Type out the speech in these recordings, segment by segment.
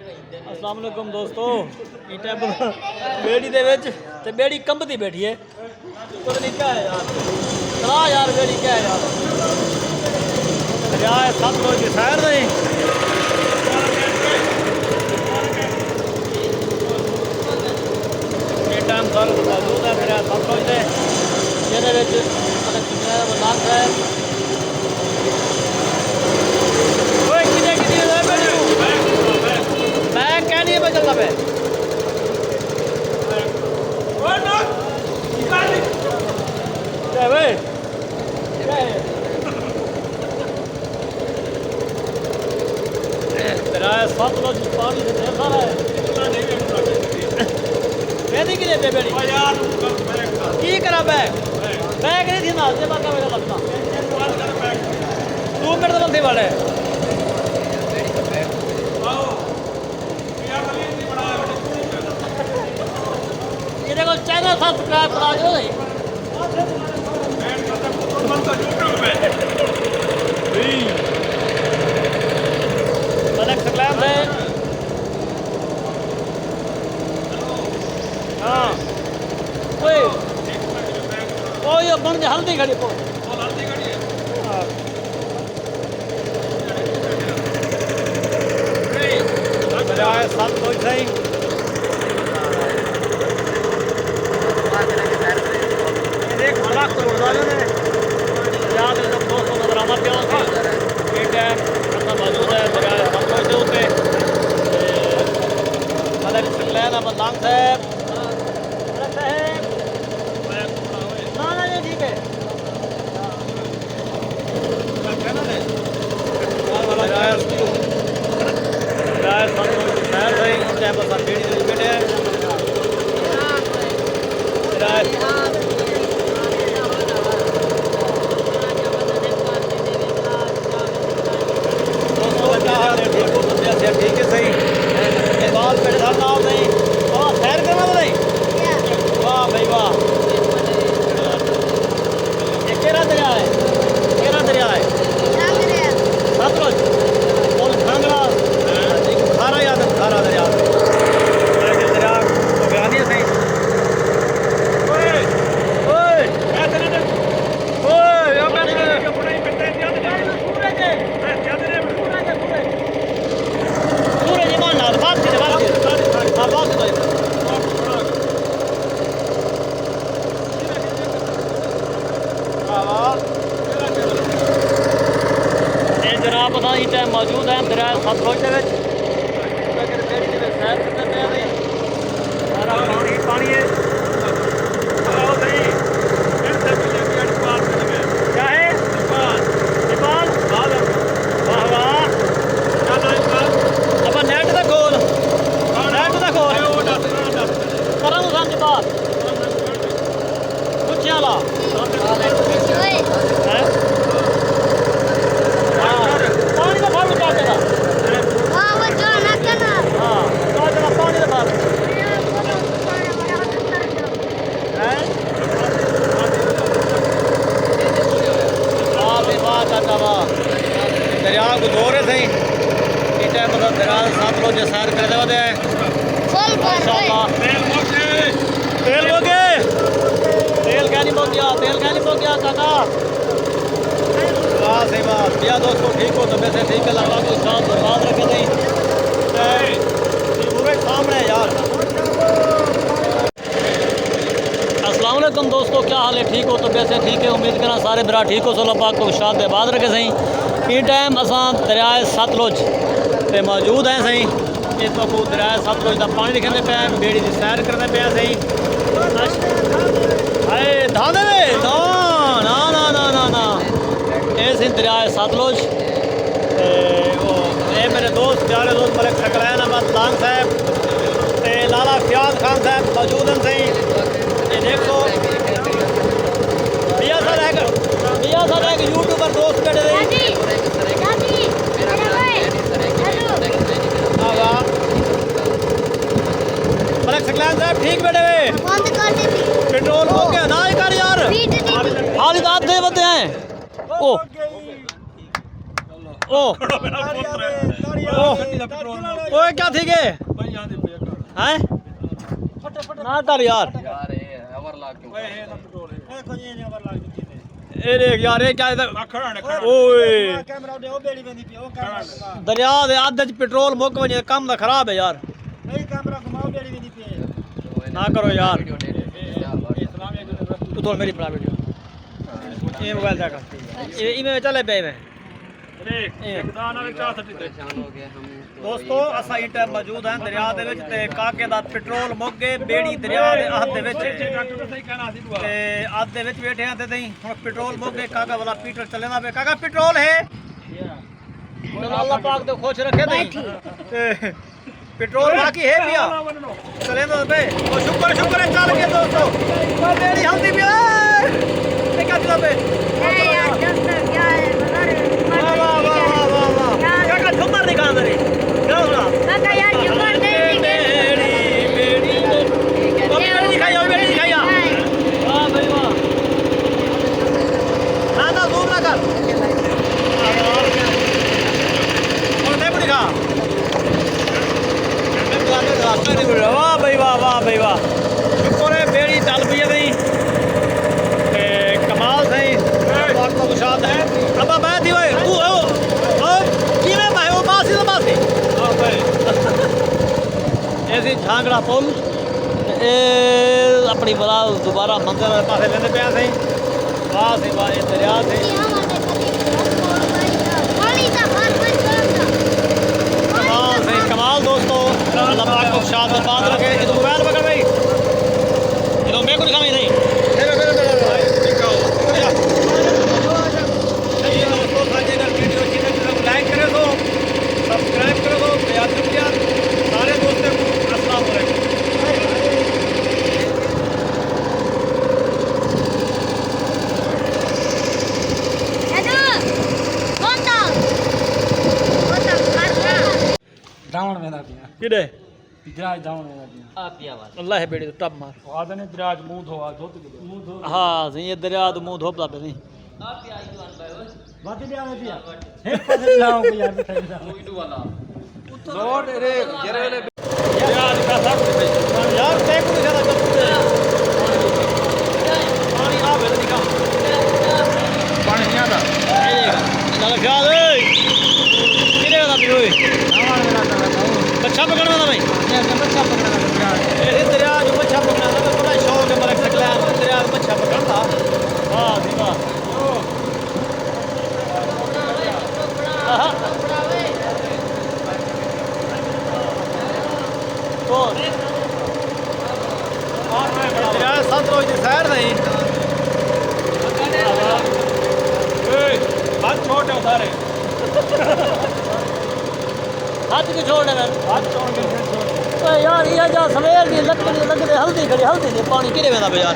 अस्सलाम वालेकुम दोस्तों, इस टाइम बेड़ी दे विच ते बेड़ी कंबदी बैठी है। पता नहीं क्या है यार, चला यार बेड़ी क्या है यार। दरिया है सतलुज की सैर नहीं। इस टाइम सारे मौजूद है दरिया सतलुज के जिहदे विच नाग है। मैं क्या नहीं है चलना पे सतलुज पानी से ढेर सारा है। मेरी कि दे बेड़ी की करा बैग बैग नहीं थी ना से बाका मेरा लगता 2 मिनट तो बंदे वाले ये देखो चैनल सब्सक्राइब करा दो नहीं मलक सलाम है। हाँ ओ ये बन हल्दी खड़ी को सतलुज सही एक लाख करोड़ वाले ने याद है जब दोस्तों नजर आमद क्या था ये टाइम अपना मौजूद है दरिया सतलुज के उत्ते मलक सलाम अहमद लांग साहब ना ये ठीक है ठीक है सही बाल पेड़ नाम नहीं सैर करना तो नहीं वाह भाई वाह। ये केरा दरिया है सतलुज पुल खांगड़ा खारा याद है खारा दरिया दरिया बयानी सही जनाब असा इस टाइम मौजूद हैं दरिया सतलुज के सैर करते हैं सारा पानी पानी है क्या है नेपाल वाह वाह अब नेट का खोल करा सान नेपाल कुछ ला पानी का फल क्या तेरा पानी का फल दरिया को दो रहे सही इस टाइम मतलब दरिया सतलुज सैर करते होते हैं तेल हो गए तेल क्या नहीं हो गया काका वाह सही बात भैया दोस्तों ठीक हो तो वैसे ठीक है लगा तो शाम बर्बाद रखे नहीं पूरे सामने यार। अस्सलाम वालेकुम दोस्तों, क्या हाल है? ठीक हो तो वैसे ठीक है, उम्मीद करना सारे बरा ठीक हो। सोलह पाक को शाद आबाद रखे सही। इस टाइम असा दरिया सतलुज पे मौजूद हैं सही। इस वक्त दरिया सतलुज का पानी दिखने पे बेड़ी की सैर करने पे सही। अरे धाने में ना ना ना ना ना ना ये सी दरिया सतलुज। ये मेरे दोस्त प्यारे दोस्त मलिक सकलैन अहमद लांग साहब लाला फयाज खान साहब मौजूद हैं सही। ये देखो भैया सर एक यूट्यूबर दोस्त बैठे रही मलिक सकलैन साहब ठीक बैठे हुए। पेट्रोल हो गया ना कर यार हाल दे बते हैं ओ ओ ओए क्या थी के हैं ना कर यार ए देख यार ये क्या ओए दरिया दे आधे च पेट्रोल मुक वजे काम दा खराब है यार ना करो यार तू थोड़ा मेरी बना वीडियो ये मोबाइल जा कर ये में चले पे में दोस्तों असा इस टाइम मौजूद हैं दरिया दे विच ते काके दा पेट्रोल मुक गए बेड़ी दरिया दे आध दे विच ते आध दे विच बैठे हैं ते नहीं हुण पेट्रोल मुक गए काका वाला पीटर चलेना पे काका पेट्रोल है अल्लाह पाक तो खुश रखे नहीं ते पेट्रोल बाकी है पिया चलेना पे ओ शुक्र शुक्र है चल गए दोस्तों ओ बेड़ी हल्दी पिया ये क्या चला पे यार डॉक्टर क्या है झुमर निकाल दे क्या हुआ काका यार झुमर दे बेड़ी बेड़ी ओ बेड़ी दिखाइयो वाह भाई वाह ना जूम ना कर और मैं दिखा वाह भाई वाह शुक्र है बेड़ी चल पई है भाई कमाल सही बात को गुशात है अब मैं थी भाई तू ऐसी झांगड़ा पुल अपनी बला दोबारा मंदिर पासे लेने पे सही वाह सही वाह ये दरिया से कमाल सही कमाल दोस्तों अल्लाह पाक को शाद बात रखे ये तो मोबाइल पकड़ भाई ये तो मैं को दिखाई नहीं लाइक करे तो सब्सक्राइब करो तो याद शुक्रिया सारे दोस्तों को अस्सलाम वालेकुम दावण में ना पिया किडे दराज दावण में ना पिया आ पिया वाला अल्लाह है बेड़ी तो टब मार आदे ने दराज मुंह धोआ धोत मुंह धो हां सही ये दरिया तो मुंह धोपला पे नहीं आ पिया ईमान भाई बाकी दिया में पिया एक पासे लाओ को यार बैठा इडू वाला नोट रे जेरे वाले यार का सब यार टेक को ज्यादा कर पानी आ बेल दिखा पानी नहीं आता ये देखा चल ख्याल ए किरे वाला भी ओए दावण में ना बच्चा पकड़ना था भाई ये बच्चा पकड़ना ये दरिया जो बच्चा पकड़ना था बड़ा शौक है मेरा सकला दरिया में बच्चा पकड़ता वाह जी वाह कौन दरिया सतलुज की सैर नहीं हाथ छोड़ सारे हाथ की छोड़ दे हाथ छोड़ के छोड़ यार ये जा सवेर की लकड़ी लगदे हल्दी खड़ी हल्दी ने पानी किरे वेंदा बाजार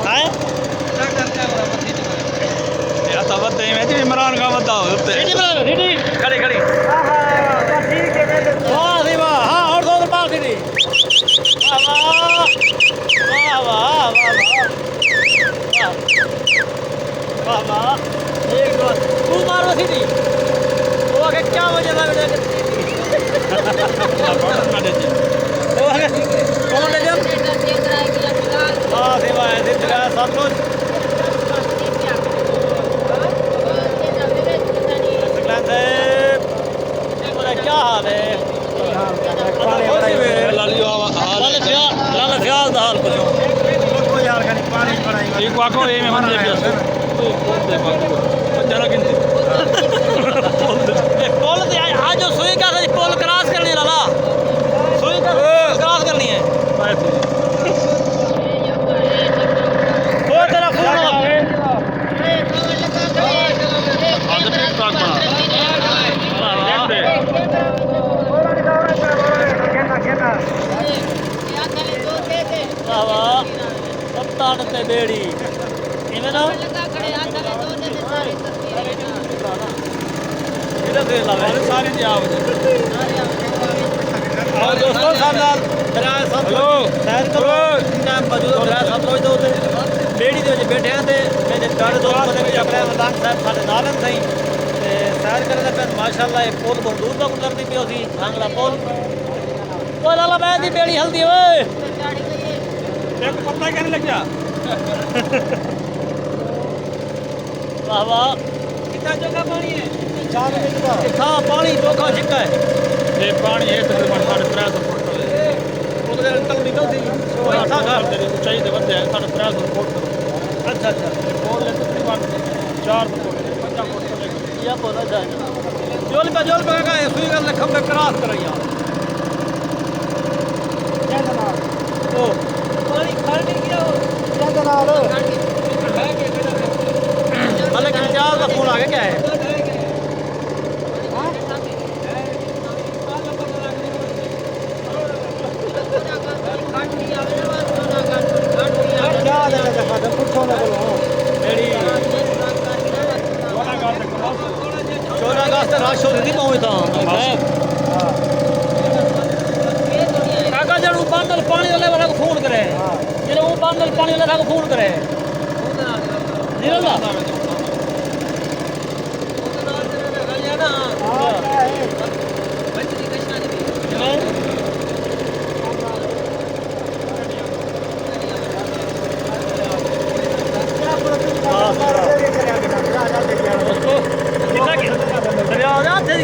है या तो बते में जी इमरान का बता होते सीटी बना सीटी खड़ी खड़ी ठीक है वाह जी वाह हां और दो बार सीटी वाह वाह वाह वाह एक दो तू मारो सीटी वो आगे क्या वजह लग रहा है कौन ले जब हां सेवा है तेरा सब कुछ क्या हाल है ख्याल हाल आज सुई का पोल क्रॉस करनी लाला सुई का क्रॉस करनी है तेरा फोन तान ते बेड़ी इवें ना सारी और दोस्तों साथ सैर करो मौजूद बेड़ी ਦੇ ਵਿੱਚ ਬੈਠੇ ਆ ਤੇ ਮੇਰੇ ਚਾਰੇ ਦੋਸਤ ਬਣੇ ਵੀ ਆਪਣੇ ਮਲੰਗ ਸਾਹਿਬ ਸਾਡੇ ਨਾਲ ਹਨ ਸਹੀ ਤੇ ਸੈਰ ਕਰਨ ਦਾ ਪੈਨ ਮਾਸ਼ਾਅੱਲਾ ਇਹ ਪੁੱਲ ਬਹੁਤ ਦੂਰ ਤੱਕ ਗੁਜ਼ਰਦੀ ਪਿਓ ਸੀ ਭਾਂਗੜਾ ਪੁੱਲ ਓਏ ਲਾਲਾ ਮੈਂ ਦੀ ਬੇੜੀ ਹਲਦੀ ਓਏ ਇੱਕ ਪੱਤਾ ਕਹਿਣ ਲੱਗਿਆ ਵਾਹ ਵਾਹ ਕਿੰਨਾ ਚੋਖਾ ਪਾਣੀ ਹੈ 4 ਮਿੰਟ ਦਾ ਇੱਥਾ ਪਾਣੀ ਚੋਖਾ ਛਿੱਕਾ ਹੈ ਇਹ ਪਾਣੀ ਹੈ ਤਕਰੀਬਨ 350 ਫੁੱਟ ਉਹਦੇ ਅੰਤਲ ਨਿਕਲਦੀ ਉਹ ਆਠਾ ਘਰ ਦੇ ਉਚਾਈ ਦੇ ਵੱਧੇ 350 ਫੁੱਟ अच्छा अच्छा बोल ले तकरीबन 4 फुट 5 फुट तक या बोला जाए जोल का का सुई का खंबे क्रॉस कर यार क्या जनाब ओ पानी खड़ नहीं गया क्या जनाब है के हालांकि चार का फोन आ गया क्या है रश हो रही पहुँचता काका जब बांधल पानी वाले को फोन करे जब वो बांधल पानी वाले को फोन करे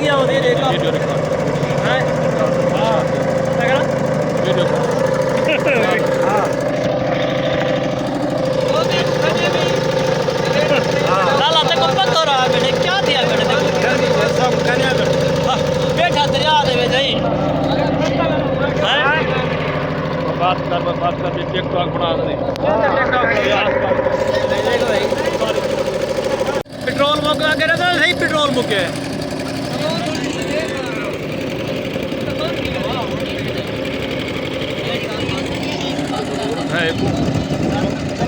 गया वो दे का है हां क्या वीडियो हां लाला ते को पता हो रहा बेटे क्या दिया बेटे देखो सब कन्या बेटा दरिया दे में नहीं है बात कर भी टिकटॉक बना दे पेट्रोल मुक गया ना सही पेट्रोल मुक गया है